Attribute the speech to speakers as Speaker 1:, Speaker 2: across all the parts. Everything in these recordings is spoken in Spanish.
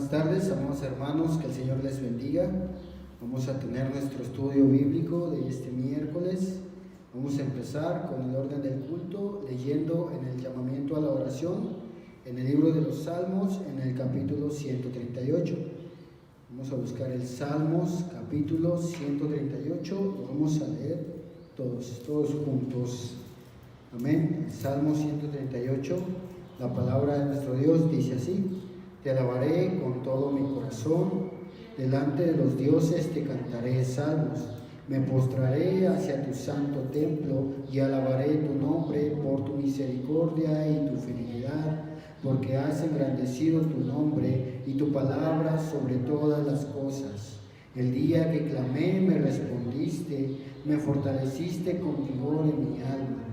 Speaker 1: Buenas tardes, amados hermanos, que el Señor les bendiga. Vamos a tener nuestro estudio bíblico de este miércoles. Vamos a empezar con el orden del culto, leyendo en el llamamiento a la oración, en el libro de los Salmos, en el capítulo 138. Vamos a buscar el Salmos, capítulo 138, lo vamos a leer todos juntos. Amén. El Salmo 138, la palabra de nuestro Dios dice así: Te alabaré con todo mi corazón, delante de los dioses te cantaré salmos. Me postraré hacia tu santo templo y alabaré tu nombre por tu misericordia y tu fidelidad, porque has engrandecido tu nombre y tu palabra sobre todas las cosas. El día que clamé me respondiste, me fortaleciste con vigor en mi alma.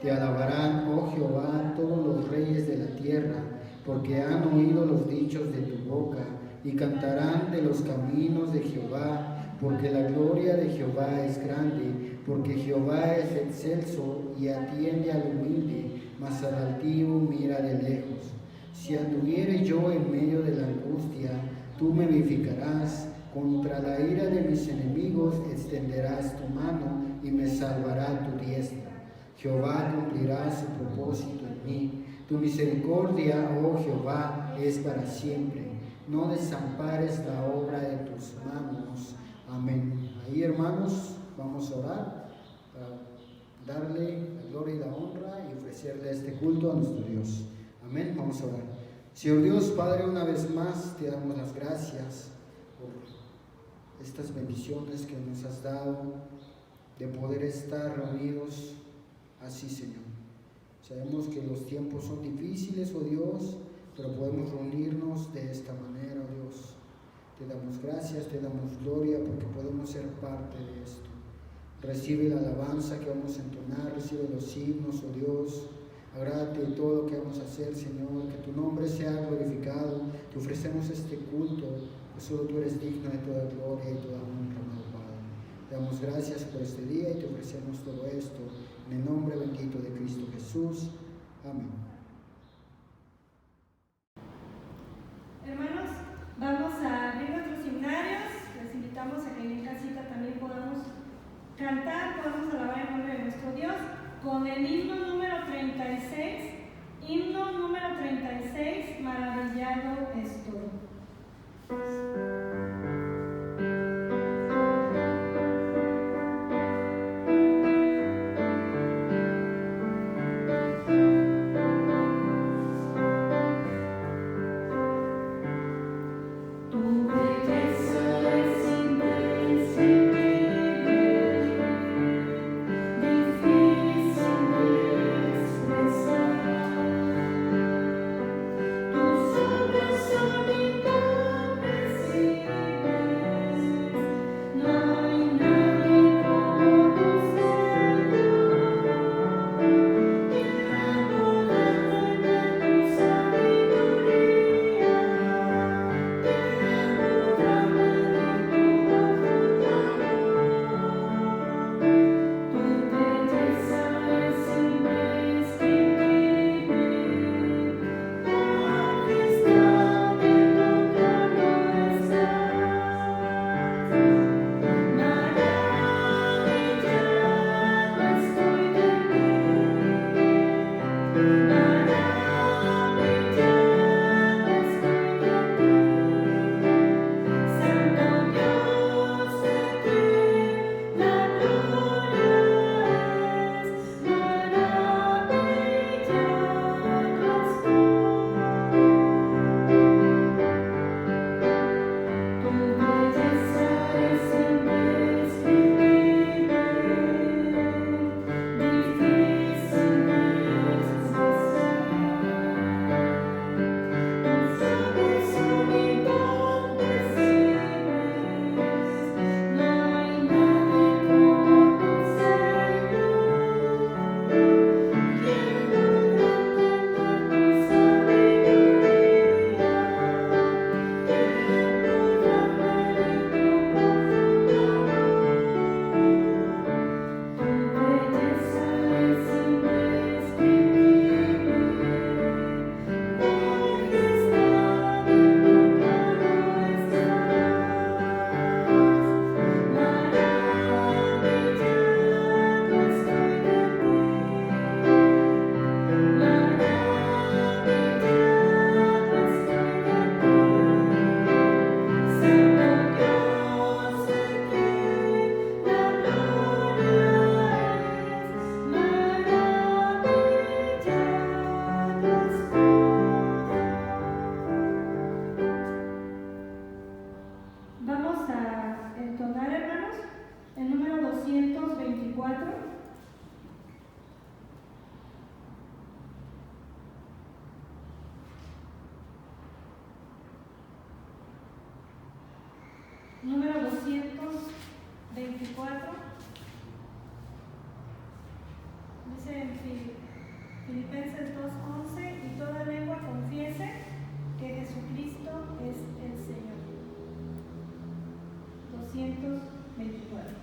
Speaker 1: Te alabarán, oh Jehová, todos los reyes de la tierra, porque han oído los dichos de tu boca, y cantarán de los caminos de Jehová, porque la gloria de Jehová es grande, porque Jehová es excelso y atiende al humilde, mas al altivo mira de lejos. Si anduviere yo en medio de la angustia, tú me vivificarás. Contra la ira de mis enemigos extenderás tu mano y me salvará tu diestra. Jehová cumplirá su propósito en mí. Tu misericordia, oh Jehová, es para siempre. No desampares la obra de tus manos. Amén. Ahí, hermanos, vamos a orar para darle la gloria y la honra y ofrecerle este culto a nuestro Dios. Amén. Vamos a orar. Señor Dios, Padre, una vez más te damos las gracias por estas bendiciones que nos has dado de poder estar reunidos así, Señor. Sabemos que los tiempos son difíciles, oh Dios, pero podemos reunirnos de esta manera, oh Dios. Te damos gracias, te damos gloria porque podemos ser parte de esto. Recibe la alabanza que vamos a entonar, recibe los himnos, oh Dios. Agrádate de todo lo que vamos a hacer, Señor, que tu nombre sea glorificado. Te ofrecemos este culto, que solo tú eres digno de toda gloria y toda honra, amado Padre. Te damos gracias por este día y te ofrecemos todo esto en el nombre bendito de Cristo Jesús. Amén.
Speaker 2: Hermanos, vamos a abrir nuestros himnarios. Les invitamos a que en casita también podamos cantar, podamos alabar el nombre de nuestro Dios con el himno número 36. Himno número 36, Maravillado estoy.
Speaker 3: Tus obras son
Speaker 2: Filipenses 2:11, y toda lengua confiese que Jesucristo es el Señor. 224.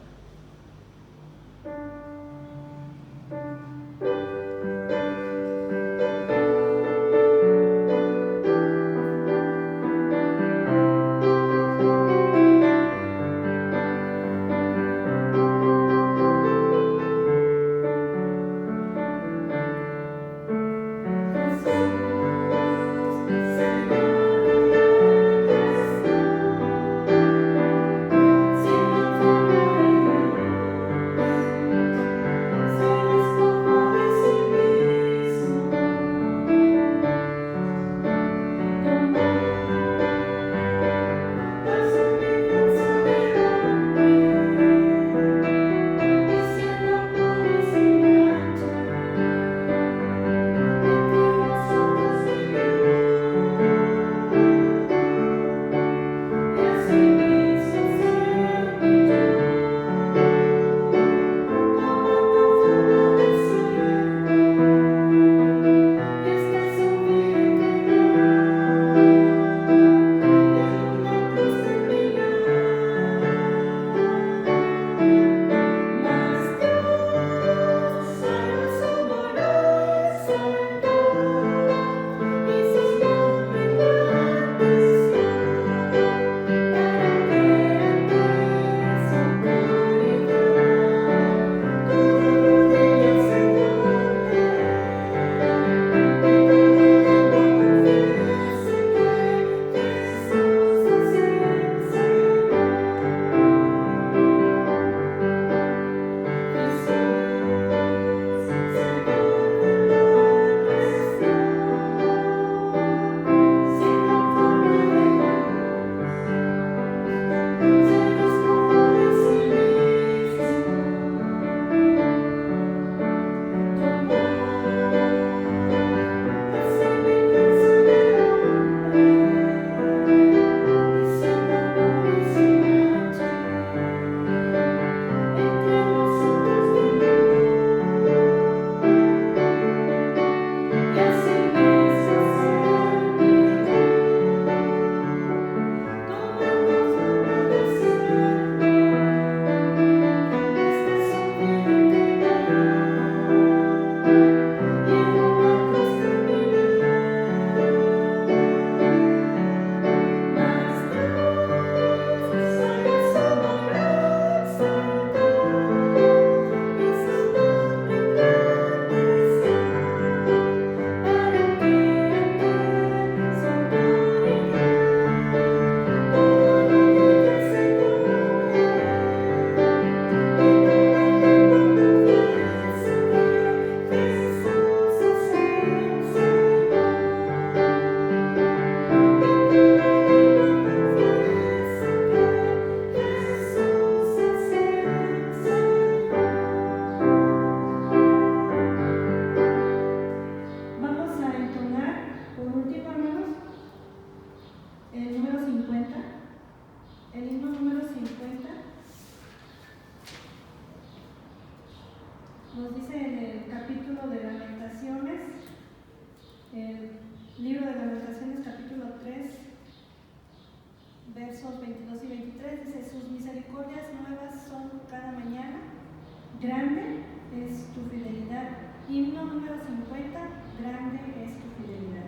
Speaker 2: Nos dice en el capítulo de Lamentaciones, el libro de Lamentaciones, capítulo 3, versos 22 y 23, dice: sus misericordias nuevas son cada mañana, grande es tu fidelidad. Himno número 50, grande es tu fidelidad.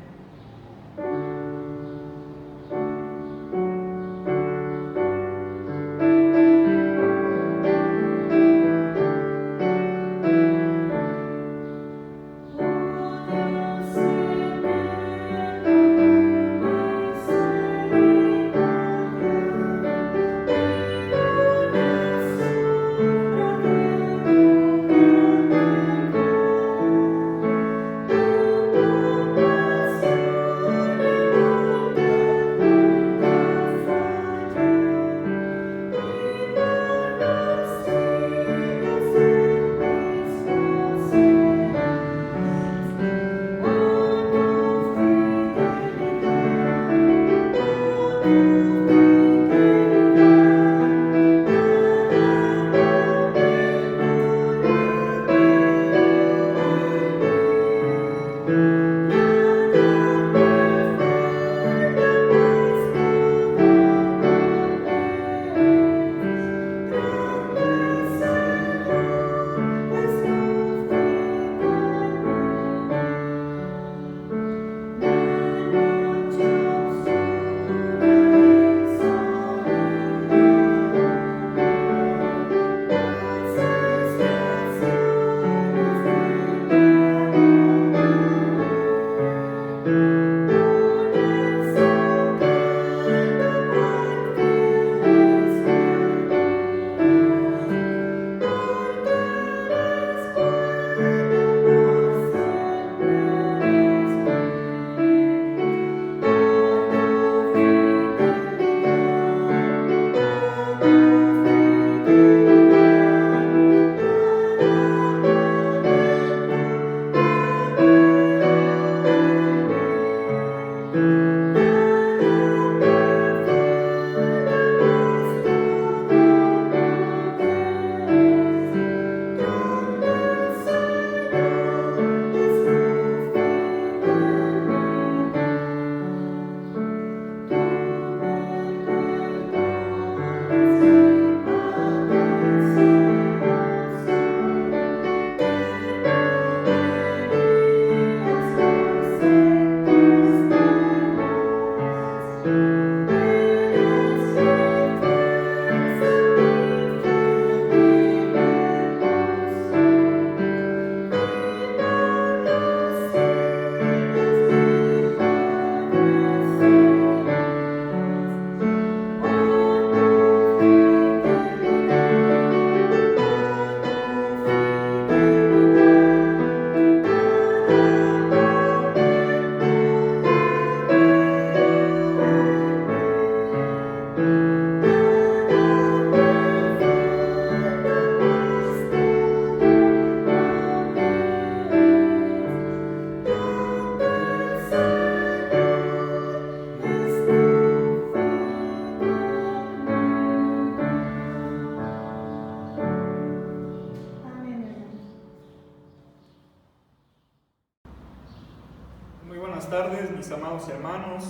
Speaker 3: buenas tardes, mis amados hermanos.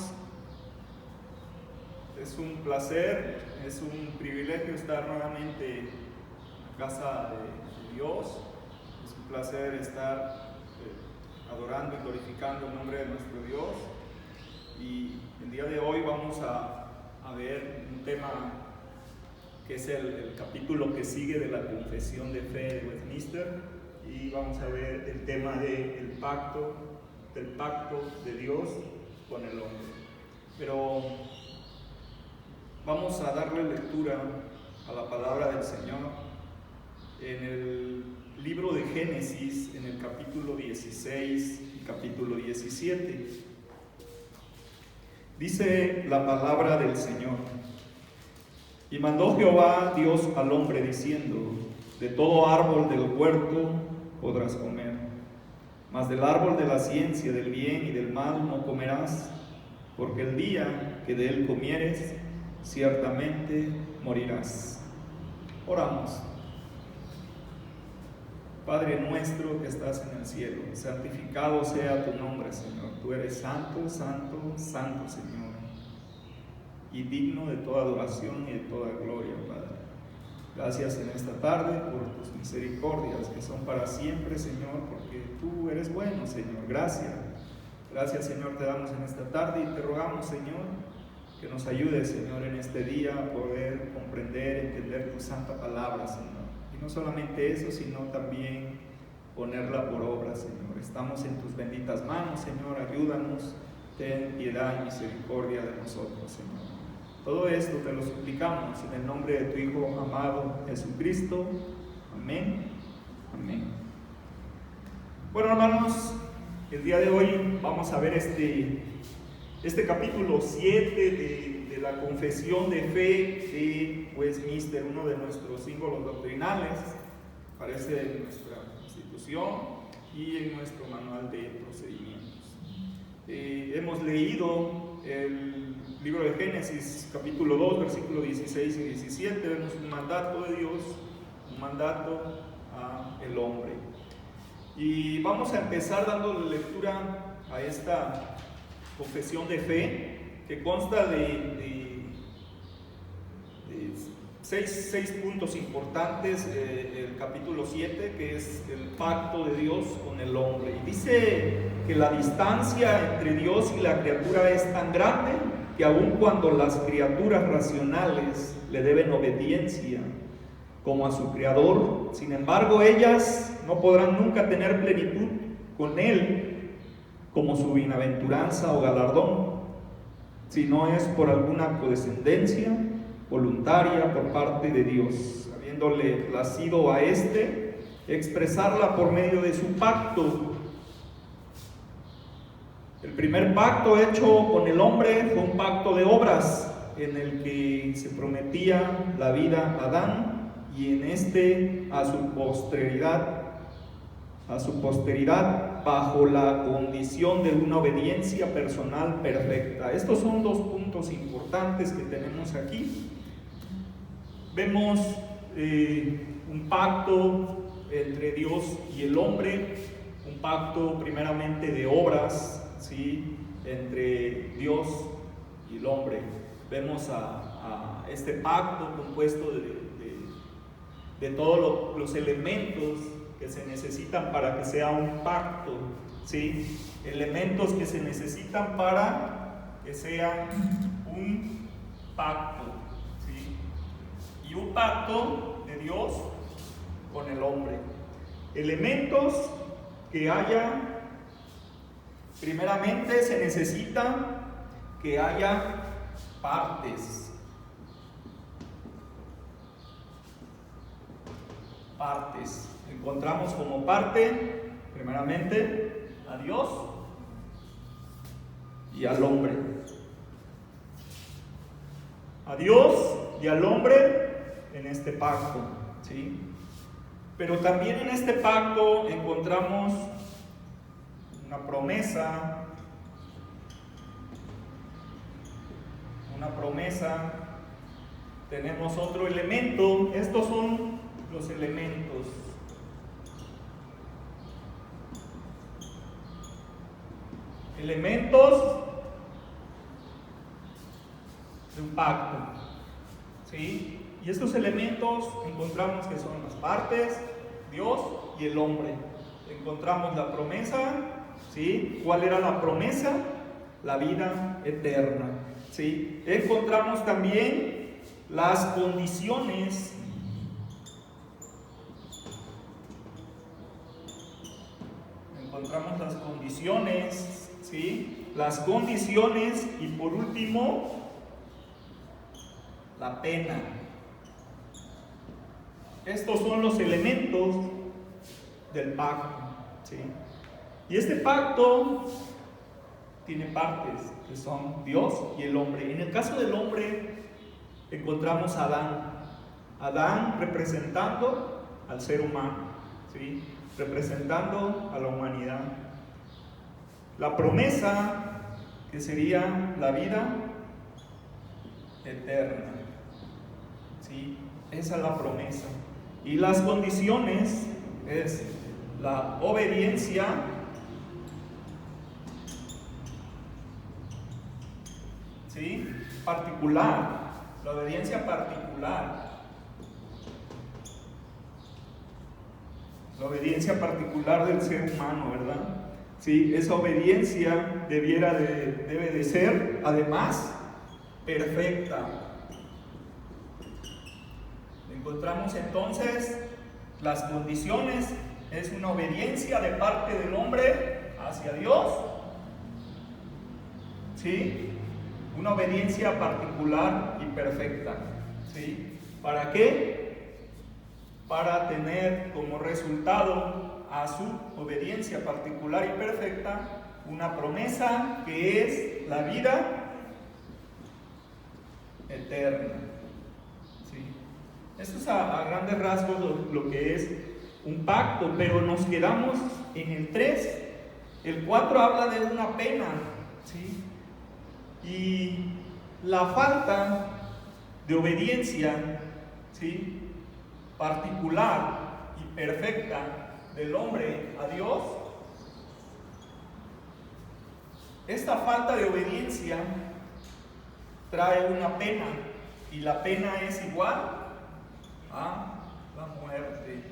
Speaker 3: Es un placer, es un privilegio estar nuevamente en la casa de Dios. Es un placer estar adorando y glorificando el nombre de nuestro Dios. Y el día de hoy vamos a ver un tema que es el capítulo que sigue de la Confesión de Fe de Westminster, y vamos a ver el tema del pacto de Dios con el hombre. Pero vamos a darle lectura a la palabra del Señor en el libro de Génesis, en el capítulo 16 y capítulo 17. Dice la palabra del Señor: y mandó Jehová Dios al hombre diciendo: de todo árbol del huerto podrás comer, mas del árbol de la ciencia del bien y del mal no comerás, porque el día que de él comieres, ciertamente morirás. Oramos. Padre nuestro que estás en el cielo, santificado sea tu nombre, Señor. Tú eres santo, santo, santo, Señor, y digno de toda adoración y de toda gloria, Padre. Gracias en esta tarde por tus misericordias que son para siempre, Señor, porque tú eres bueno, Señor. Gracias, Señor, te damos en esta tarde y te rogamos, Señor, que nos ayudes, Señor, en este día a poder comprender, entender tu santa palabra, Señor. Y no solamente eso, sino también ponerla por obra, Señor. Estamos en tus benditas manos, Señor. Ayúdanos, ten piedad y misericordia de nosotros, Señor. Todo esto te lo suplicamos en el nombre de tu Hijo amado Jesucristo. Amén. Amén. Bueno, hermanos, el día de hoy vamos a ver este capítulo 7 de la Confesión de Fe de Westminster, uno de nuestros símbolos doctrinales. Aparece en nuestra institución y en nuestro manual de procedimientos. Hemos leído el libro de Génesis, capítulo 2, versículos 16 y 17. Vemos un mandato de Dios, un mandato al hombre. Y vamos a empezar dándole lectura a esta confesión de fe, que consta de seis puntos importantes. El capítulo 7, que es el pacto de Dios con el hombre. Y dice que la distancia entre Dios y la criatura es tan grande que aun cuando las criaturas racionales le deben obediencia como a su Creador, sin embargo ellas no podrán nunca tener plenitud con Él como su bienaventuranza o galardón, si no es por alguna condescendencia voluntaria por parte de Dios, habiéndole placido a expresarla por medio de su pacto. El primer pacto hecho con el hombre fue un pacto de obras, en el que se prometía la vida a Adán y en a su posteridad, bajo la condición de una obediencia personal perfecta. Estos son dos puntos importantes que tenemos aquí. Vemos un pacto entre Dios y el hombre, un pacto primeramente de obras, ¿sí?, entre Dios y el hombre. Vemos a este pacto compuesto de todos los elementos que se necesitan para que sea un pacto, ¿sí? Elementos que se necesitan para que sea un pacto, ¿sí? Y un pacto de Dios con el hombre. Elementos que haya, primeramente se necesita que haya partes. Encontramos como parte, primeramente, a Dios y al hombre. A Dios y al hombre en este pacto, ¿sí? Pero también en este pacto encontramos una promesa, tenemos otro elemento. Estos son los elementos. elementos de un pacto, ¿sí? Y estos elementos encontramos que son las partes, Dios y el hombre. Encontramos la promesa, ¿sí? ¿Cuál era la promesa? La vida eterna, ¿sí? Encontramos también las condiciones. Encontramos las condiciones, ¿sí? Las condiciones y por último, la pena. Estos son los elementos del pacto, ¿sí? Y este pacto tiene partes que son Dios y el hombre. En el caso del hombre encontramos a Adán. Adán representando al ser humano, ¿sí? Representando a la humanidad. La promesa que sería la vida eterna, ¿sí? Esa es la promesa. Y las condiciones es la obediencia, ¿sí? Particular, la obediencia particular. La obediencia particular del ser humano, ¿verdad? Sí, esa obediencia debe de ser, además, perfecta. Encontramos entonces las condiciones, es una obediencia de parte del hombre hacia Dios, ¿sí? Una obediencia particular y perfecta, ¿sí? ¿Para qué? Para tener como resultado a su obediencia particular y perfecta una promesa que es la vida eterna, ¿sí? Esto es a grandes rasgos lo que es un pacto, pero nos quedamos en el 3. El 4 habla de una pena, ¿sí? Y la falta de obediencia, ¿sí? Particular y perfecta del hombre a Dios, esta falta de obediencia trae una pena, y la pena es igual a la muerte.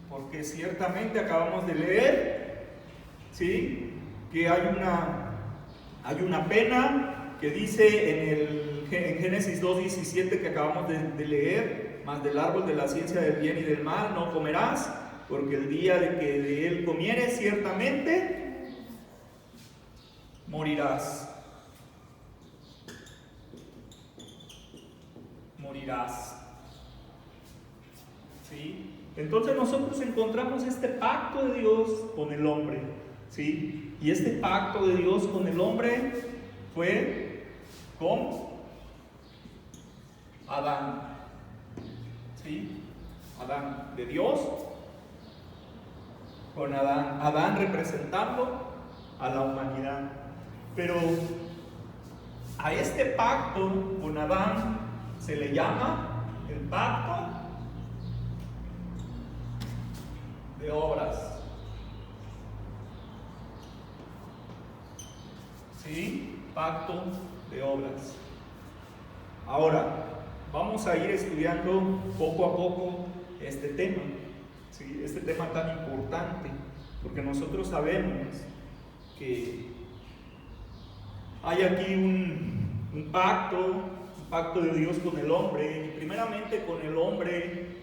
Speaker 3: Porque ciertamente acabamos de leer, ¿sí? Que hay una pena que dice en Génesis 2:17 que acabamos de leer: mas del árbol de la ciencia del bien y del mal no comerás, porque el día de que de él comieres ciertamente morirás. Morirás. ¿Sí? Entonces nosotros encontramos este pacto de Dios con el hombre, ¿sí? Y este pacto de Dios con el hombre fue con Adán, ¿sí? Adán de Dios con Adán, Adán representando a la humanidad. Pero a este pacto con Adán se le llama el pacto de obras, ¿sí? Pacto de obras. Ahora, vamos a ir estudiando poco a poco este tema, ¿sí? Este tema tan importante, porque nosotros sabemos que hay aquí un pacto de Dios con el hombre, y primeramente con el hombre,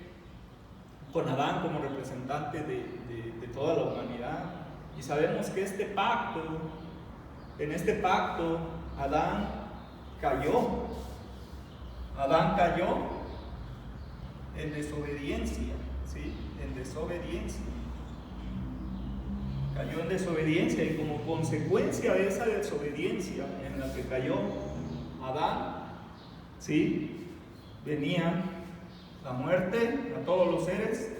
Speaker 3: con Adán como representante de toda la humanidad. Y sabemos que en este pacto, Adán cayó en desobediencia, ¿sí? En desobediencia. Cayó en desobediencia, y como consecuencia de esa desobediencia en la que cayó Adán, ¿sí? Venía la muerte a todos los seres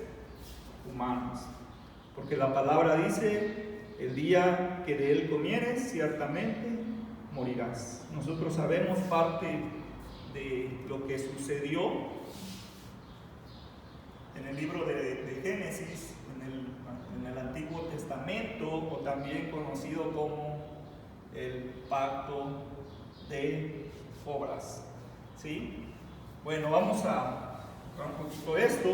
Speaker 3: humanos. Porque la palabra dice: el día que de él comieres, ciertamente morirás. Nosotros sabemos parte de lo que sucedió, en el libro de Génesis, en el Antiguo Testamento, o también conocido como el pacto de obras. ¿Sí? Bueno, vamos a ver un poquito de esto.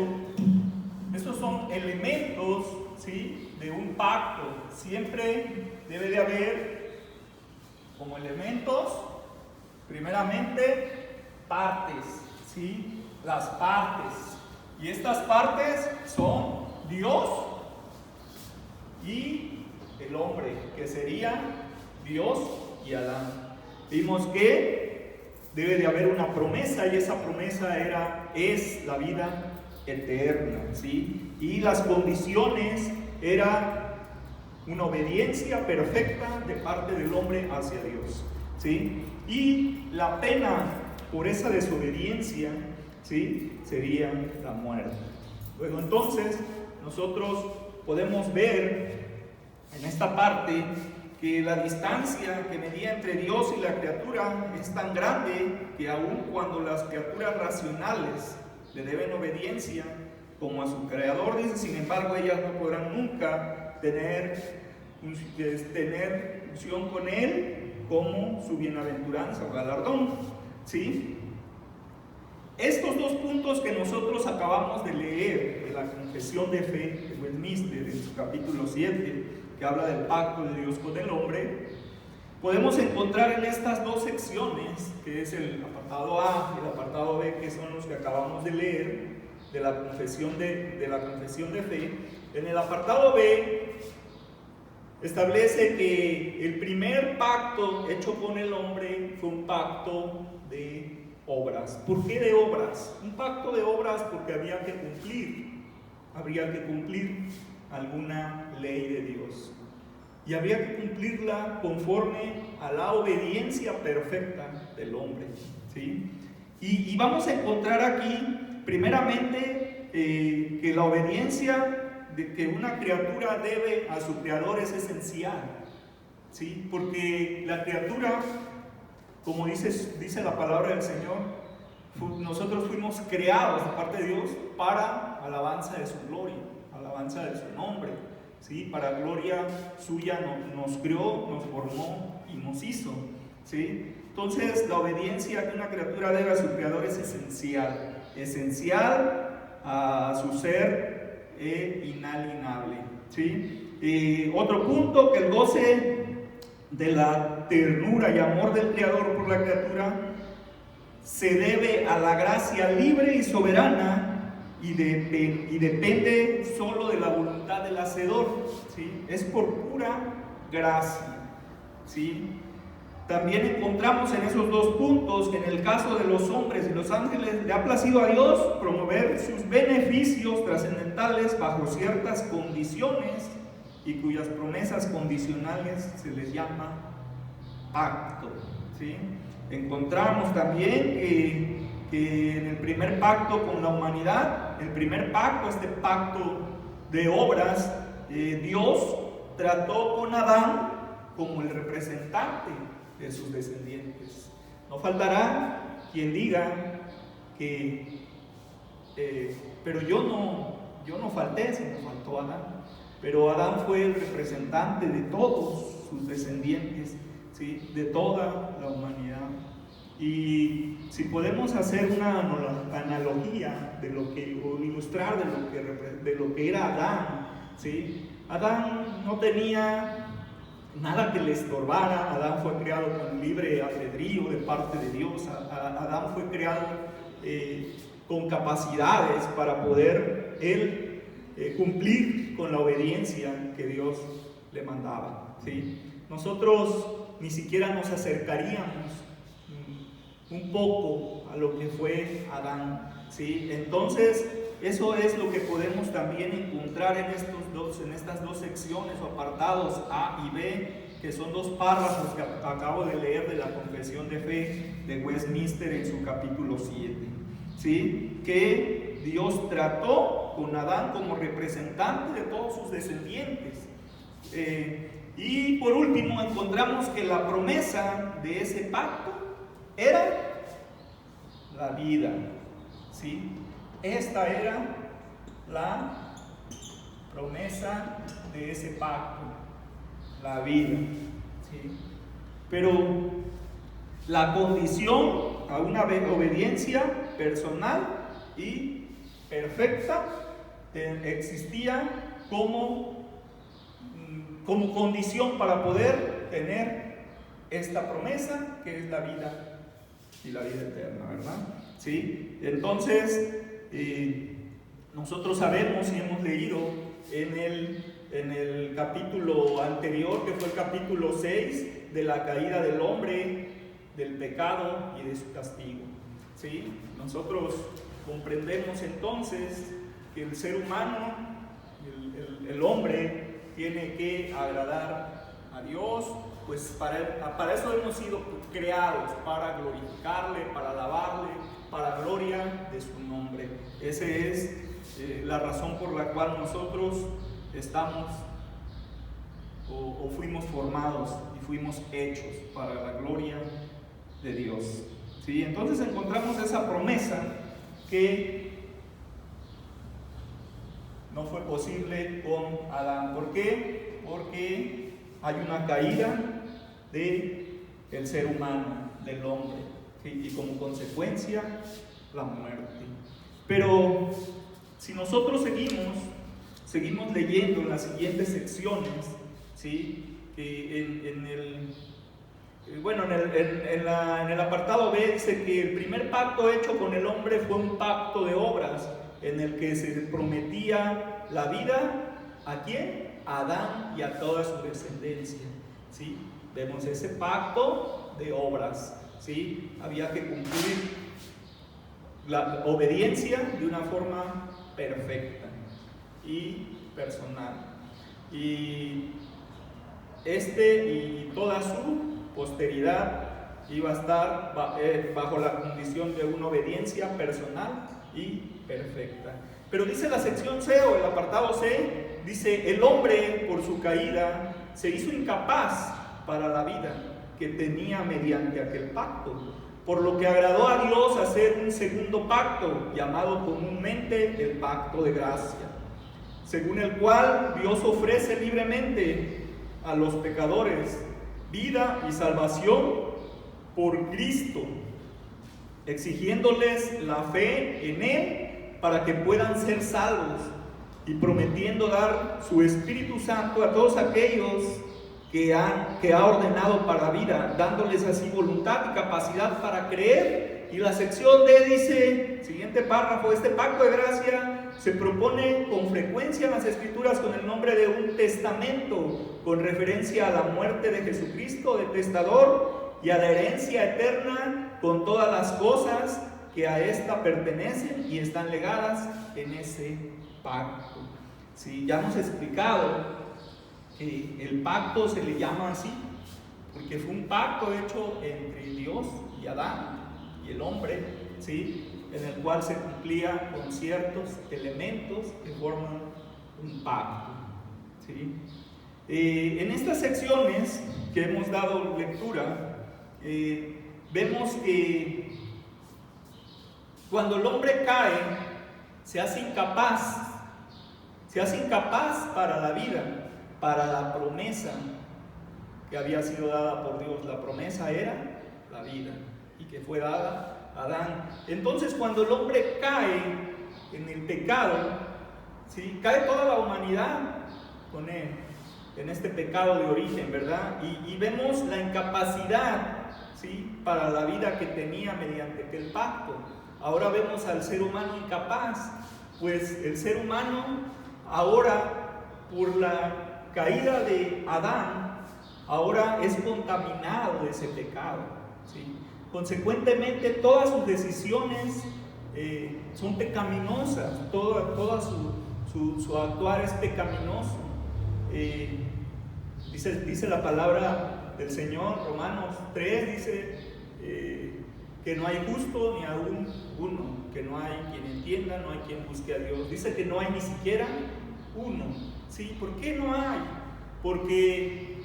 Speaker 3: Estos son elementos, ¿sí?, de un pacto. Siempre debe de haber como elementos, primeramente, partes, ¿sí? Las partes. Y estas partes son Dios y el hombre, que sería Dios y Adán. Vimos que debe de haber una promesa, y esa promesa es la vida eterna, ¿sí? Y las condiciones era una obediencia perfecta de parte del hombre hacia Dios, ¿sí? Y la pena por esa desobediencia, ¿sí?, sería la muerte. Luego, entonces, nosotros podemos ver en esta parte que la distancia que medía entre Dios y la criatura es tan grande que aun cuando las criaturas racionales le deben obediencia como a su creador, dice, sin embargo, ellas no podrán nunca tener función con él como su bienaventuranza o galardón, ¿sí? Estos dos puntos que nosotros acabamos de leer de la confesión de fe de Westminster en su capítulo 7, que habla del pacto de Dios con el hombre, podemos encontrar en estas dos secciones, que es el apartado A y el apartado B, que son los que acabamos de leer de la confesión de fe. En el apartado B establece que el primer pacto hecho con el hombre fue un pacto de obras. ¿Por qué de obras? Un pacto de obras porque habría que cumplir alguna ley de Dios, y habría que cumplirla conforme a la obediencia perfecta del hombre, ¿sí? Y vamos a encontrar aquí primeramente que la obediencia que una criatura debe a su creador es esencial, ¿sí? Porque la criatura, como dice la palabra del Señor, nosotros fuimos creados de parte de Dios para alabanza de su gloria, alabanza de su nombre, ¿sí? Para gloria suya nos creó, nos formó y nos hizo, ¿sí? Entonces, la obediencia que una criatura debe a su creador es esencial a su ser inalienable, ¿sí? Otro punto, que el goce de la ternura y amor del creador por la criatura se debe a la gracia libre y soberana y depende solo de la voluntad del hacedor, ¿sí? Es por pura gracia, ¿sí? También encontramos en esos dos puntos que en el caso de los hombres y los ángeles le ha placido a Dios promover sus beneficios trascendentales bajo ciertas condiciones, y cuyas promesas condicionales se les llama pacto, ¿sí? Encontramos también que en el primer pacto con la humanidad, el primer pacto, este pacto de obras, Dios trató con Adán como el representante de sus descendientes. No faltará quien diga que pero yo no falté, sino faltó Adán. Pero Adán fue el representante de todos sus descendientes, ¿sí?, de toda la humanidad. Y si podemos hacer una analogía de lo que, o ilustrar de lo que era Adán, ¿sí? Adán no tenía nada que le estorbara. Adán fue creado con libre albedrío de parte de Dios. Adán fue creado con capacidades para poder él cumplir con la obediencia que Dios le mandaba, ¿sí? Nosotros ni siquiera nos acercaríamos un poco a lo que fue Adán, ¿sí? Entonces, eso es lo que podemos también encontrar en estas dos secciones o apartados A y B, que son dos párrafos que acabo de leer de la confesión de fe de Westminster en su capítulo 7, ¿sí? Que Dios trató con Adán como representante de todos sus descendientes. Y por último encontramos que la promesa de ese pacto era la vida, ¿sí? Esta era la promesa de ese pacto, la vida, ¿sí? Pero la condición a una obediencia personal y perfecta existía como condición para poder tener esta promesa, que es la vida y la vida eterna, ¿verdad? ¿Sí? Entonces, nosotros sabemos y hemos leído en el capítulo anterior, que fue el capítulo 6, de la caída del hombre, del pecado y de su castigo, ¿sí? Nosotros comprendemos entonces que el ser humano, el hombre, tiene que agradar a Dios, pues para eso hemos sido creados, para glorificarle, para alabarle, para gloria de su nombre. Esa es la razón por la cual nosotros estamos o fuimos formados y fuimos hechos para la gloria de Dios, ¿sí? Entonces encontramos esa promesa que no fue posible con Adán. ¿Por qué? Porque hay una caída del ser humano, del hombre, ¿sí? Y como consecuencia la muerte. Pero si nosotros seguimos leyendo en las siguientes secciones, ¿sí? En el apartado B dice que el primer pacto hecho con el hombre fue un pacto de obras en el que se prometía la vida, ¿a quién? A Adán y a toda su descendencia, ¿sí? Vemos ese pacto de obras, ¿sí? Había que cumplir la obediencia de una forma perfecta y personal, y y toda su posteridad iba a estar bajo la condición de una obediencia personal y perfecta. Pero dice la sección C, o el apartado C, dice: el hombre por su caída se hizo incapaz para la vida que tenía mediante aquel pacto, por lo que agradó a Dios hacer un segundo pacto, llamado comúnmente el pacto de gracia, según el cual Dios ofrece libremente a los pecadores vida y salvación por Cristo, exigiéndoles la fe en Él para que puedan ser salvos, y prometiendo dar su Espíritu Santo a todos aquellos que ha ordenado para la vida, dándoles así voluntad y capacidad para creer. Y la sección D dice, siguiente párrafo: este pacto de gracia se propone con frecuencia en las Escrituras con el nombre de un testamento, con referencia a la muerte de Jesucristo de testador y a la herencia eterna con todas las cosas que a ésta pertenecen y están legadas en ese pacto. Sí, ya hemos explicado que el pacto se le llama así porque fue un pacto hecho entre Dios y Adán y el hombre, ¿sí? En el cual se cumplía con ciertos elementos que forman un pacto, ¿sí? En estas secciones que hemos dado lectura, vemos que cuando el hombre cae, se hace incapaz para la vida, para la promesa que había sido dada por Dios. La promesa era la vida, y que fue dada a Adán. Entonces, cuando el hombre cae en el pecado, ¿sí? Cae toda la humanidad con él, en este pecado de origen, ¿verdad? Y vemos la incapacidad, ¿sí? Para la vida que tenía mediante aquel pacto. Ahora vemos al ser humano incapaz, pues el ser humano ahora, por la caída de Adán, ahora es contaminado de ese pecado, ¿sí? Consecuentemente, todas sus decisiones son pecaminosas, toda su actuar es pecaminoso. Dice la palabra del Señor, Romanos 3, dice que no hay justo ni aún uno, que no hay quien entienda, no hay quien busque a Dios. Dice que no hay ni siquiera uno, ¿sí? ¿Por qué no hay? Porque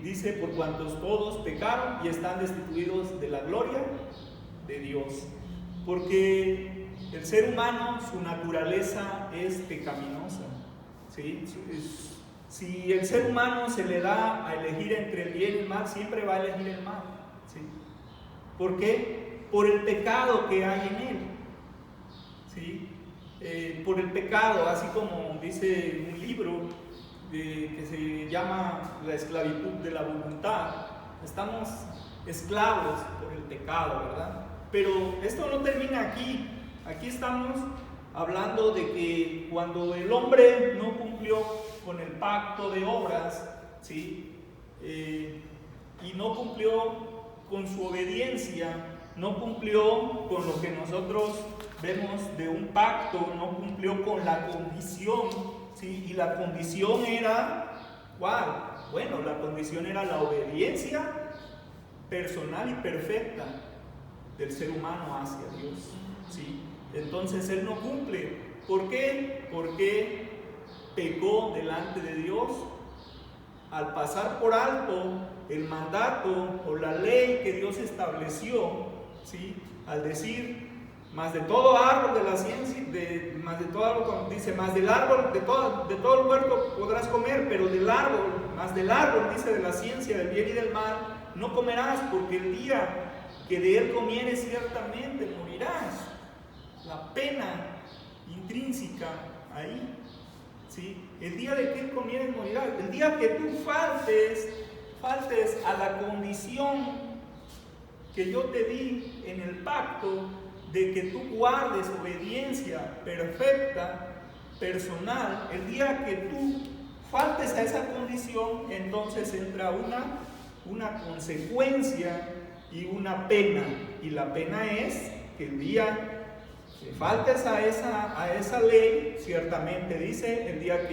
Speaker 3: dice: por cuantos todos pecaron y están destituidos de la gloria de Dios. Porque el ser humano, su naturaleza es pecaminosa, ¿sí? Si el ser humano se le da a elegir entre el bien y el mal, siempre va a elegir el mal, ¿sí? ¿Por qué? Por el pecado que hay en él, ¿sí? Por el pecado, así como dice un libro que se llama La esclavitud de la voluntad. Estamos esclavos por el pecado, ¿verdad? Pero esto no termina aquí. Aquí estamos hablando de que cuando el hombre no cumplió con el pacto de obras, ¿sí? Y no cumplió con su obediencia, no cumplió con lo que nosotros vemos de un pacto, no cumplió con la condición, ¿sí? Y la condición era, ¿cuál? Bueno, la condición era la obediencia personal y perfecta del ser humano hacia Dios, ¿sí? Entonces él no cumple. ¿Por qué? Porque pecó delante de Dios al pasar por alto el mandato o la ley que Dios estableció, ¿sí? Al decir, más de todo árbol de la ciencia, más de todo árbol, dice, más del árbol, de todo el huerto podrás comer, pero del árbol, más del árbol, dice, de la ciencia del bien y del mal, no comerás, porque el día que de él comieres ciertamente morirás. La pena intrínseca ahí, ¿sí? El día de que él comieres morirás. El día que tú faltes a la condición que yo te di en el pacto de que tú guardes obediencia perfecta, personal, el día que tú faltes a esa condición, entonces entra una consecuencia y una pena. Y la pena es que el día que faltes a esa ley, ciertamente dice, el día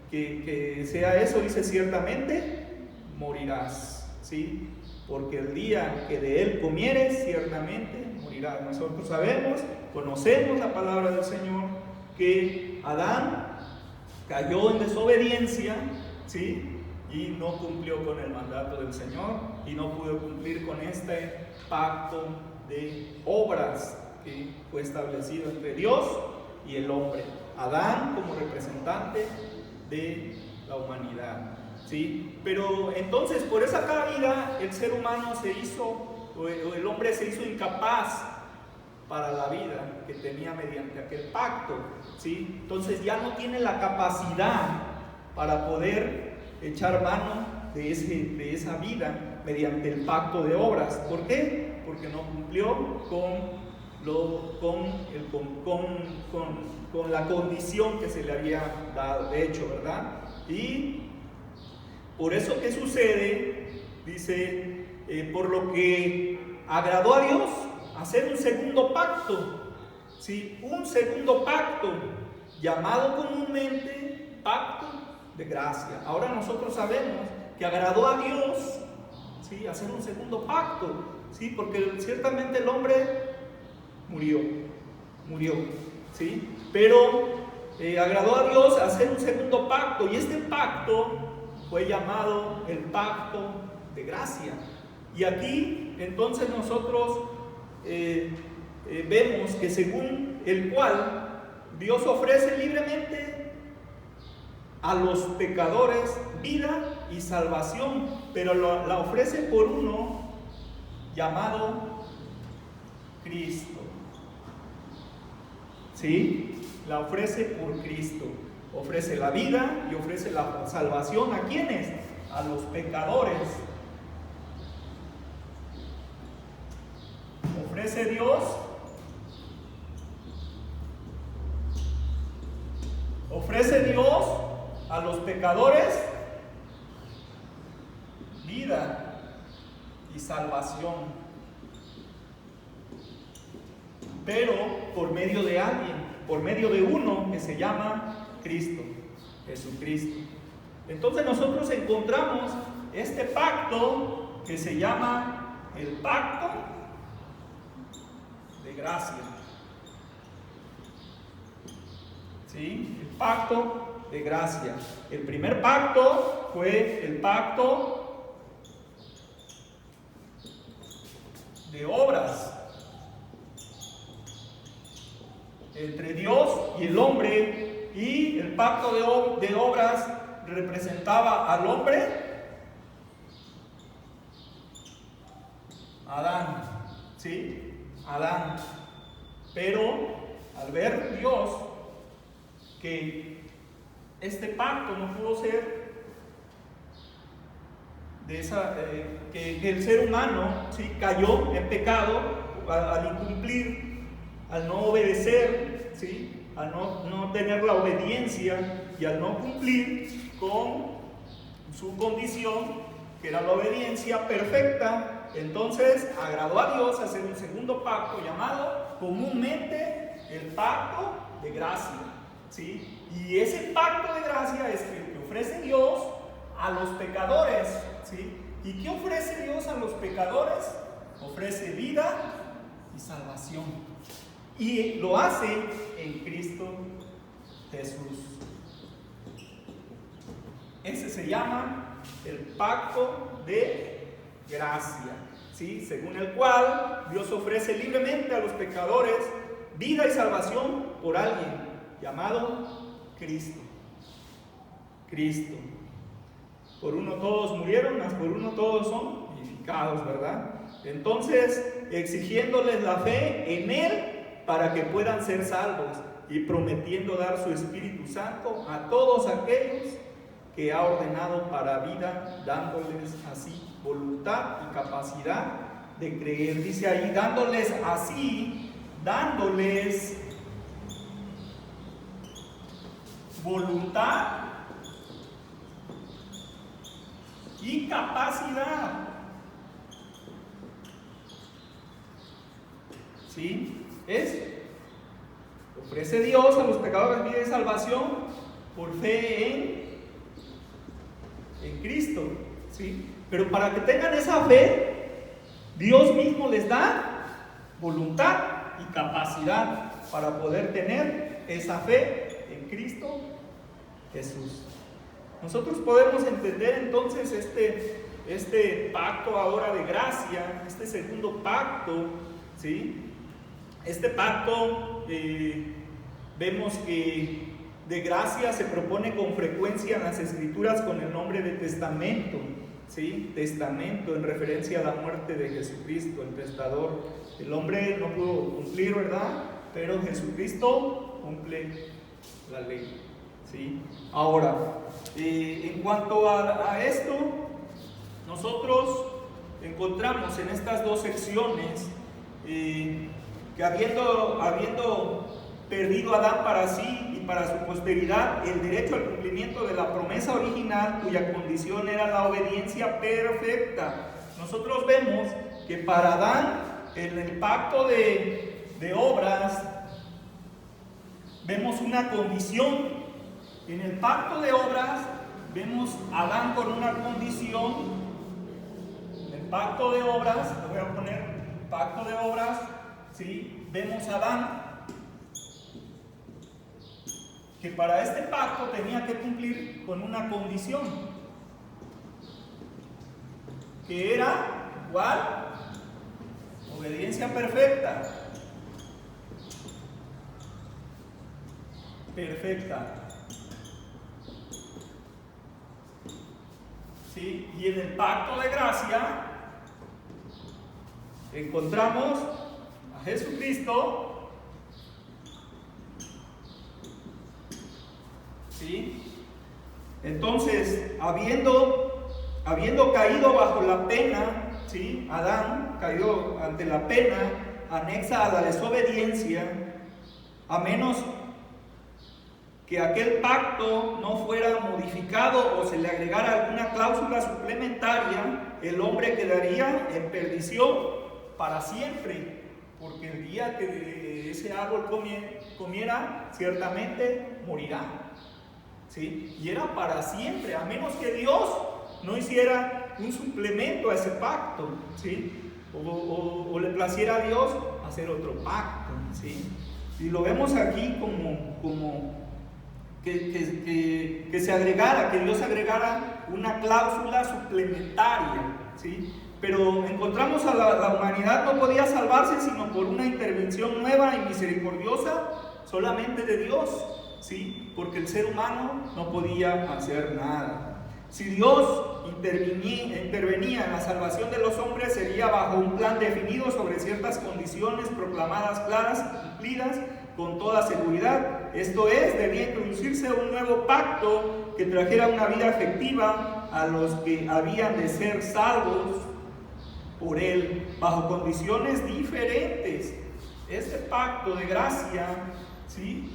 Speaker 3: que sea eso, dice, ciertamente morirás, ¿sí? Porque el día que de él comieres, ciertamente morirás. Nosotros sabemos, conocemos la palabra del Señor, que Adán cayó en desobediencia, ¿sí? Y no cumplió con el mandato del Señor y no pudo cumplir con este pacto de obras que fue establecido entre Dios y el hombre. Adán como representante de la humanidad, ¿sí? Pero entonces por esa caída el ser humano o el hombre se hizo incapaz para la vida que tenía mediante aquel pacto, ¿sí? Entonces ya no tiene la capacidad para poder echar mano de esa vida mediante el pacto de obras. ¿Por qué? Porque no cumplió con la condición que se le había dado, de hecho, ¿verdad? Y por eso que sucede, dice, por lo que agradó a Dios hacer un segundo pacto, ¿sí? Un segundo pacto, llamado comúnmente pacto de gracia. Ahora nosotros sabemos que agradó a Dios, ¿sí? Hacer un segundo pacto, ¿sí? Porque ciertamente el hombre murió, ¿sí? Pero agradó a Dios hacer un segundo pacto, y este pacto fue llamado el pacto de gracia. Y aquí entonces nosotros vemos que según el cual Dios ofrece libremente a los pecadores vida y salvación, pero la ofrece por uno llamado Cristo, ¿sí? La ofrece por Cristo. Ofrece la vida y ofrece la salvación. ¿A quiénes? A los pecadores. Ofrece Dios, a los pecadores vida y salvación, pero por medio de alguien, por medio de uno que se llama Cristo, Jesucristo. Entonces nosotros encontramos este pacto que se llama el pacto de gracia, ¿sí? El pacto de gracia. El primer pacto fue el pacto de obras. entre Dios y el hombre, y el pacto de obras representaba al hombre, Adán, ¿sí? Adán. Pero al ver Dios que este pacto no pudo ser que el ser humano, ¿sí?, cayó en pecado al incumplir, al no obedecer, ¿sí?, al no tener la obediencia y al no cumplir con su condición, que era la obediencia perfecta. Entonces agradó a Dios hacer un segundo pacto llamado comúnmente el pacto de gracia, ¿sí? Y ese pacto de gracia es el que ofrece Dios a los pecadores, ¿sí? ¿Y qué ofrece Dios a los pecadores? Ofrece vida y salvación. Y lo hace en Cristo Jesús. Ese se llama el pacto de gracia, ¿sí? Según el cual Dios ofrece libremente a los pecadores vida y salvación por alguien llamado Cristo. Cristo. Por uno todos murieron, mas por uno todos son vivificados, ¿verdad? Entonces, exigiéndoles la fe en Él para que puedan ser salvos y prometiendo dar su Espíritu Santo a todos aquellos que ha ordenado para vida, dándoles así voluntad y capacidad de creer. Dice ahí, dándoles voluntad y capacidad. ¿Sí? Ofrece Dios a los pecadores vida y salvación por fe en Cristo, ¿sí? Pero para que tengan esa fe, Dios mismo les da voluntad y capacidad para poder tener esa fe en Cristo Jesús. Nosotros podemos entender entonces este pacto ahora de gracia, este segundo pacto, ¿sí? Este pacto vemos que de gracia se propone con frecuencia en las Escrituras con el nombre de testamento, ¿sí? Testamento en referencia a la muerte de Jesucristo, el testador. El hombre no pudo cumplir, ¿verdad? Pero Jesucristo cumple la ley, ¿sí? Ahora, en cuanto a esto, nosotros encontramos en estas dos secciones que habiendo perdido Adán para sí y para su posteridad el derecho al cumplimiento de la promesa original, cuya condición era la obediencia perfecta, nosotros vemos que para Adán, en el pacto de obras, vemos una condición. En el pacto de obras vemos a Adán con una condición. En el pacto de obras, le voy a poner pacto de obras, ¿sí? Vemos a Adán que para este pacto tenía que cumplir con una condición, que era igual, obediencia perfecta. ¿Sí? Y en el pacto de gracia encontramos a Jesucristo, ¿sí? Entonces, habiendo caído bajo la pena, ¿sí? Adán cayó ante la pena anexa a la desobediencia, a menos que aquel pacto no fuera modificado o se le agregara alguna cláusula suplementaria, el hombre quedaría en perdición para siempre, porque el día que de ese árbol comiera, ciertamente morirá, ¿sí? Y era para siempre, a menos que Dios no hiciera un suplemento a ese pacto, ¿sí? O le placiera a Dios hacer otro pacto, ¿sí? Y lo vemos aquí como que se agregara, que Dios agregara una cláusula suplementaria, ¿sí? Pero encontramos a la humanidad no podía salvarse sino por una intervención nueva y misericordiosa, solamente de Dios, ¿sí? Porque el ser humano no podía hacer nada. Si Dios intervenía en la salvación de los hombres, sería bajo un plan definido sobre ciertas condiciones proclamadas claras y cumplidas con toda seguridad. Esto es, debía introducirse un nuevo pacto que trajera una vida efectiva a los que habían de ser salvos por él, bajo condiciones diferentes. Este pacto de gracia, ¿sí?,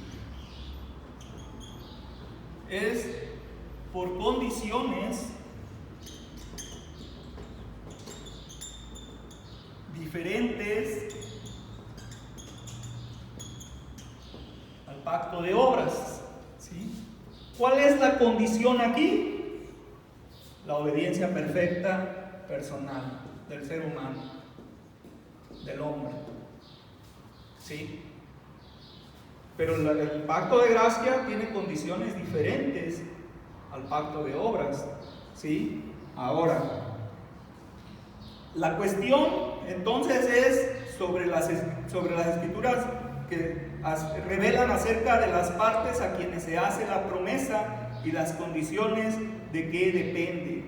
Speaker 3: es por condiciones diferentes al pacto de obras, ¿sí? ¿Cuál es la condición aquí? La obediencia perfecta personal del ser humano, del hombre, ¿sí? Pero el pacto de gracia tiene condiciones diferentes al pacto de obras, ¿sí? Ahora, la cuestión entonces es sobre las escrituras que revelan acerca de las partes a quienes se hace la promesa y las condiciones de qué depende.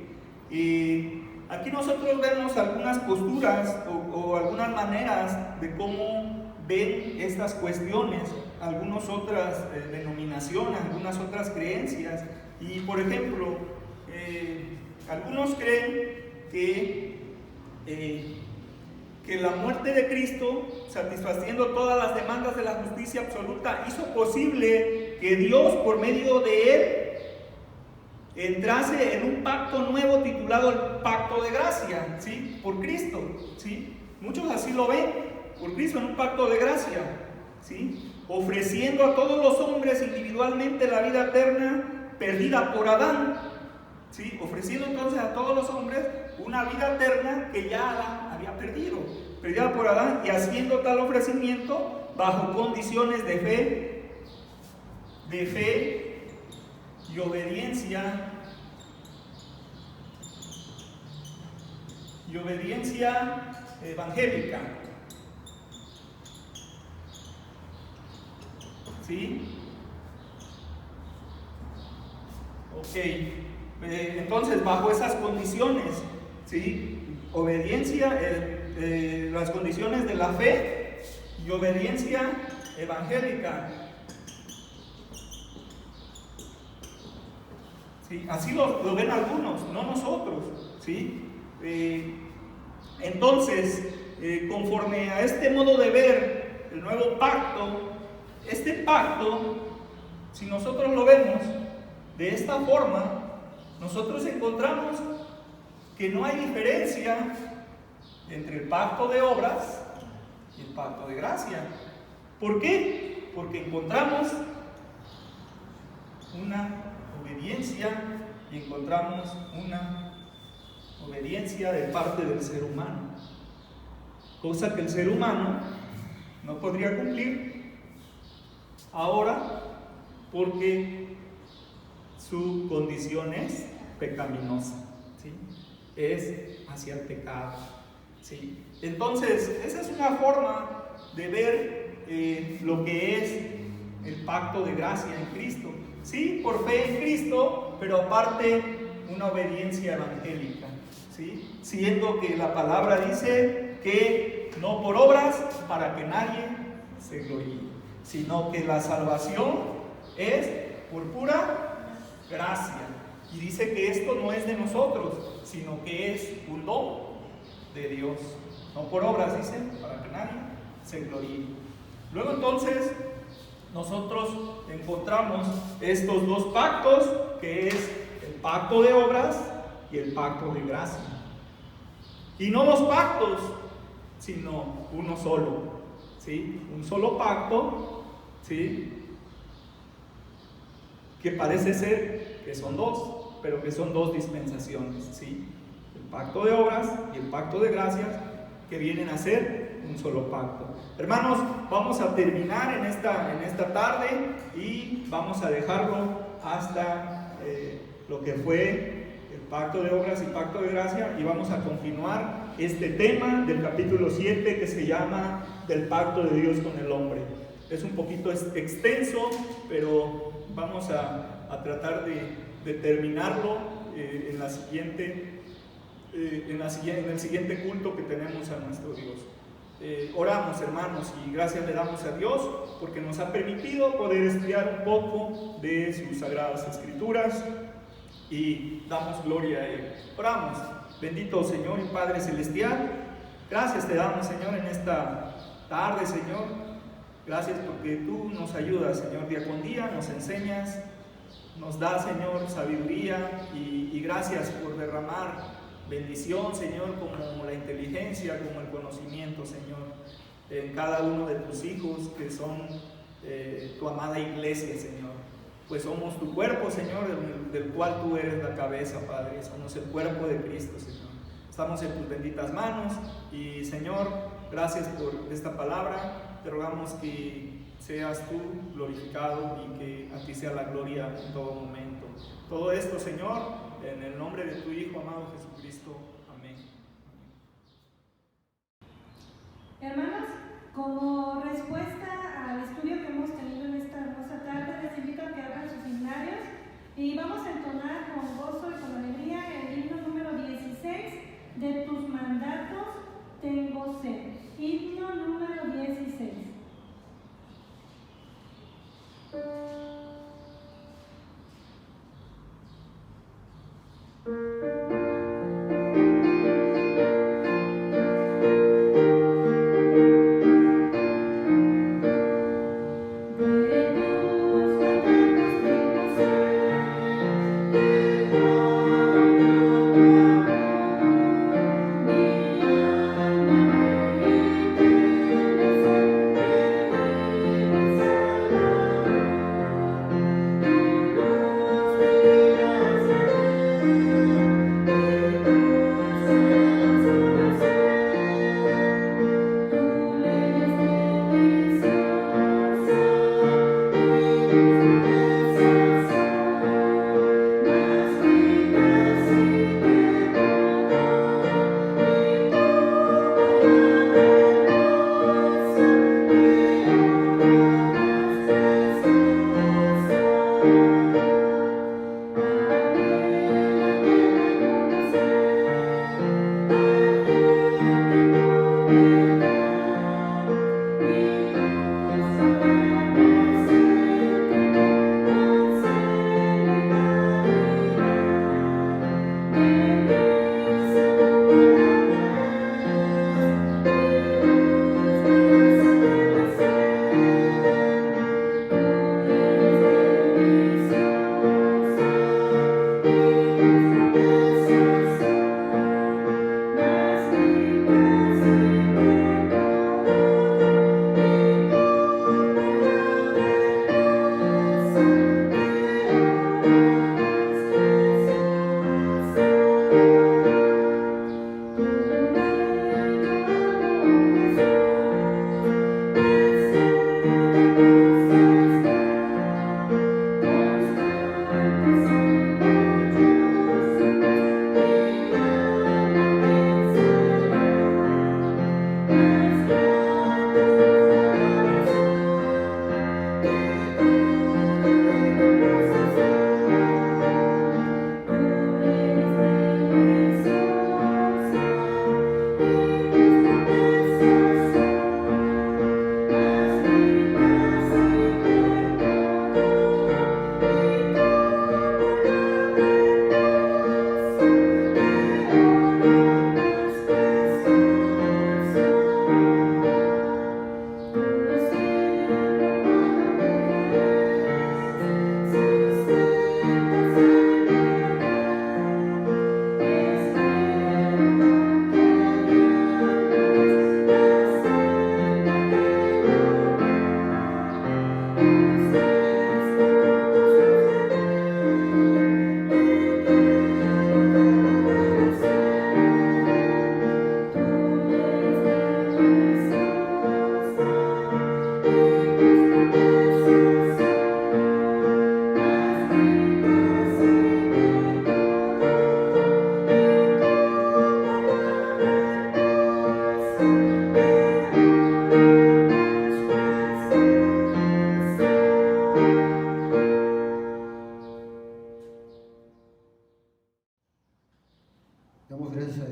Speaker 3: Aquí nosotros vemos algunas posturas o algunas maneras de cómo ven estas cuestiones, algunas otras denominaciones, algunas otras creencias. Y por ejemplo, algunos creen que la muerte de Cristo, satisfaciendo todas las demandas de la justicia absoluta, hizo posible que Dios, por medio de él, entrase en un pacto nuevo titulado el pacto de gracia, ¿sí? Por Cristo, ¿sí? Muchos así lo ven, por Cristo, en un pacto de gracia, ¿sí? Ofreciendo a todos los hombres individualmente la vida eterna perdida por Adán, ¿sí? Ofreciendo entonces a todos los hombres una vida eterna que ya Adán había perdido, perdida por Adán, y haciendo tal ofrecimiento bajo condiciones de fe y obediencia evangélica, ¿sí? Ok, entonces bajo esas condiciones, ¿sí? Obediencia, las condiciones de la fe y obediencia evangélica, ¿sí? Así lo ven algunos, no nosotros, ¿sí? Entonces, conforme a este modo de ver el nuevo pacto, este pacto, si nosotros lo vemos de esta forma, nosotros encontramos que no hay diferencia entre el pacto de obras y el pacto de gracia. ¿Por qué? Porque encontramos una obediencia y encontramos una obediencia de parte del ser humano, cosa que el ser humano no podría cumplir ahora porque su condición es pecaminosa, ¿sí? Es hacia el pecado, ¿sí? Entonces, esa es una forma de ver lo que es el pacto de gracia en Cristo. Sí, por fe en Cristo, pero aparte una obediencia evangélica, ¿sí? Siendo que la palabra dice que no por obras para que nadie se gloríe, sino que la salvación es por pura gracia. Y dice que esto no es de nosotros, sino que es un don de Dios. No por obras, dice, para que nadie se gloríe. Luego entonces nosotros encontramos estos dos pactos, que es el pacto de obras y el pacto de gracia. Y no dos pactos, sino uno solo, ¿sí? Un solo pacto, ¿sí? Que parece ser que son dos, pero que son dos dispensaciones, ¿sí? El pacto de obras y el pacto de gracias, que vienen a ser un solo pacto. Hermanos, vamos a terminar en esta tarde y vamos a dejarlo hasta lo que fue el pacto de obras y pacto de gracia, y vamos a continuar este tema del capítulo 7 que se llama del pacto de Dios con el hombre. Es un poquito extenso, pero vamos a tratar de terminarlo en el siguiente culto que tenemos a nuestro Dios. Oramos, hermanos, y gracias le damos a Dios porque nos ha permitido poder estudiar un poco de sus sagradas escrituras y damos gloria a Él. Oramos. Bendito Señor y Padre Celestial, gracias te damos, Señor, en esta tarde, Señor. Gracias porque tú nos ayudas, Señor, día con día, nos enseñas, nos das, Señor, sabiduría y gracias por derramar bendición, Señor, como la inteligencia, como el conocimiento, Señor, en cada uno de tus hijos que son tu amada iglesia, Señor. Pues somos tu cuerpo, Señor, del cual tú eres la cabeza, Padre. Somos el cuerpo de Cristo, Señor. Estamos en tus benditas manos y, Señor, gracias por esta palabra. Te rogamos que seas tú glorificado y que a ti sea la gloria en todo momento. Todo esto, Señor, en el nombre de tu Hijo amado Jesucristo. Amén.
Speaker 2: Hermanos, como respuesta al estudio que hemos tenido en esta hermosa tarde, les invito a que abran sus himnarios y vamos a entonar con gozo y con alegría el himno número 16, de tus mandatos tengo sed. Himno número 16.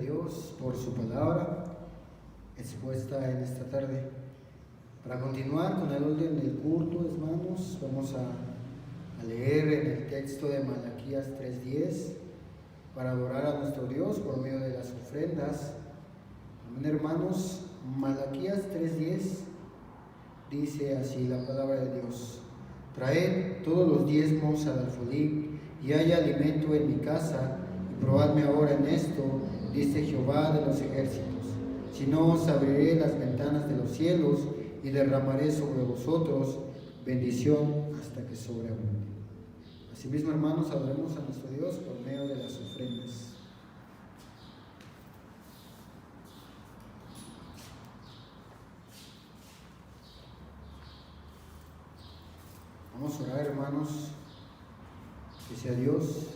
Speaker 1: Dios por su palabra expuesta en esta tarde. Para continuar con el orden del culto, hermanos, vamos a leer en el texto de Malaquías 3:10 para adorar a nuestro Dios por medio de las ofrendas. Amén, hermanos. Malaquías 3:10 dice así la palabra de Dios: traed todos los diezmos al alfolí, y haya alimento en mi casa, y probadme ahora en esto, dice Jehová de los ejércitos. Si no, os abriré las ventanas de los cielos y derramaré sobre vosotros bendición hasta que sobreabunde. Asimismo, hermanos, adoremos a nuestro Dios por medio de las ofrendas. Vamos a orar, hermanos, que sea Dios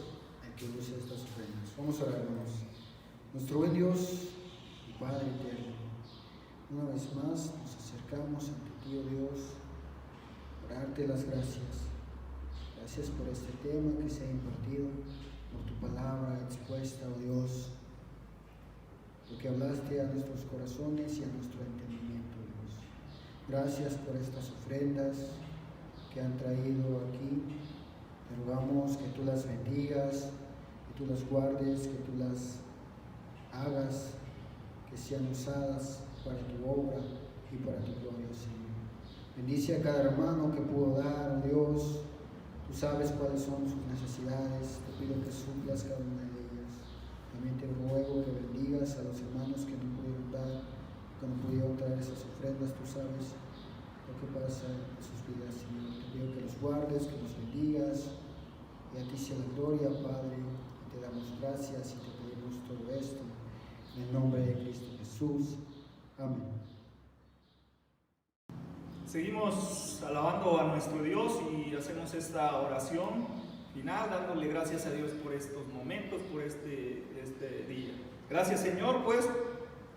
Speaker 1: el que use estas ofrendas. Vamos a orar, hermanos. Nuestro buen Dios y Padre eterno, una vez más nos acercamos ante ti, oh Dios, para darte las gracias. Gracias por este tema que se ha impartido, por tu palabra expuesta, oh Dios, porque hablaste a nuestros corazones y a nuestro entendimiento, Dios. Gracias por estas ofrendas que han traído aquí. Te rogamos que tú las bendigas, que tú las guardes, que tú las hagas, que sean usadas para tu obra y para tu gloria, Señor. Bendice a cada hermano que pudo dar, oh Dios. Tú sabes cuáles son sus necesidades. Te pido que suplas cada una de ellas. También te ruego que bendigas a los hermanos que no pudieron dar, que no pudieron traer esas ofrendas. Tú sabes lo que pasa en sus vidas, Señor. Te pido que los guardes, que los bendigas, y a ti sea la gloria, Padre. Te damos gracias y te pedimos todo esto en el nombre de Cristo Jesús. Amén.
Speaker 3: Seguimos alabando a nuestro Dios y hacemos esta oración final, dándole gracias a Dios por estos momentos, por este día. Gracias, Señor, pues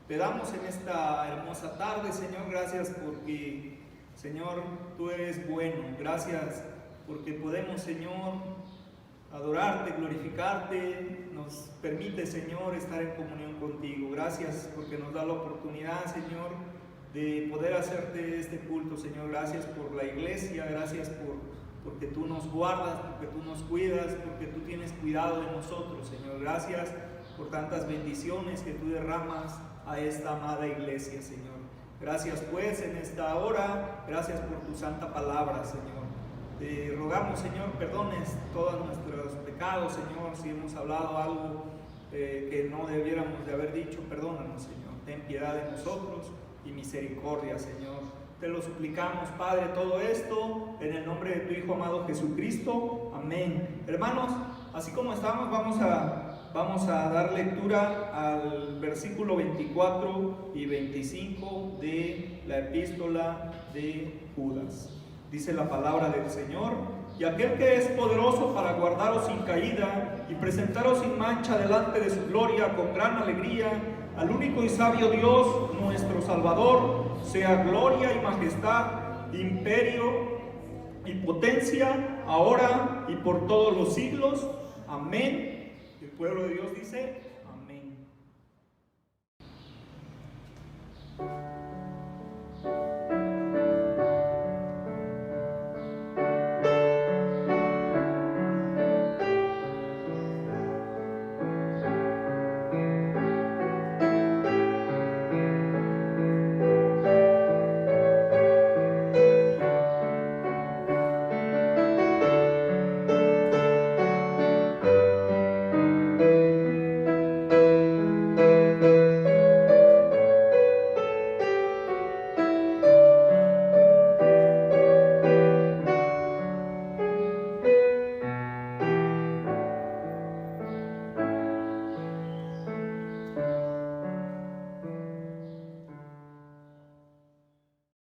Speaker 3: te damos en esta hermosa tarde, Señor. Gracias porque, Señor, tú eres bueno. Gracias porque podemos, Señor, adorarte, glorificarte. Nos permite, Señor, estar en comunión contigo. Gracias porque nos da la oportunidad, Señor, de poder hacerte este culto, Señor. Gracias por la iglesia, gracias porque tú nos guardas, porque tú nos cuidas, porque tú tienes cuidado de nosotros, Señor. Gracias por tantas bendiciones que tú derramas a esta amada iglesia, Señor. Gracias pues en esta hora, gracias por tu santa palabra, Señor. Te rogamos, Señor, perdones todos nuestros pecados, Señor. Si hemos hablado algo que no debiéramos de haber dicho, perdónanos, Señor. Ten piedad de nosotros y misericordia, Señor. Te lo suplicamos, Padre, todo esto en el nombre de tu Hijo amado Jesucristo. Amén. Hermanos, así como estamos, vamos a dar lectura al versículo 24 y 25 de la epístola de Judas. Dice la palabra del Señor: y aquel que es poderoso para guardaros sin caída y presentaros sin mancha delante de su gloria con gran alegría, al único y sabio Dios, nuestro Salvador, sea gloria y majestad, imperio y potencia, ahora y por todos los siglos. Amén. El pueblo de Dios dice: amén.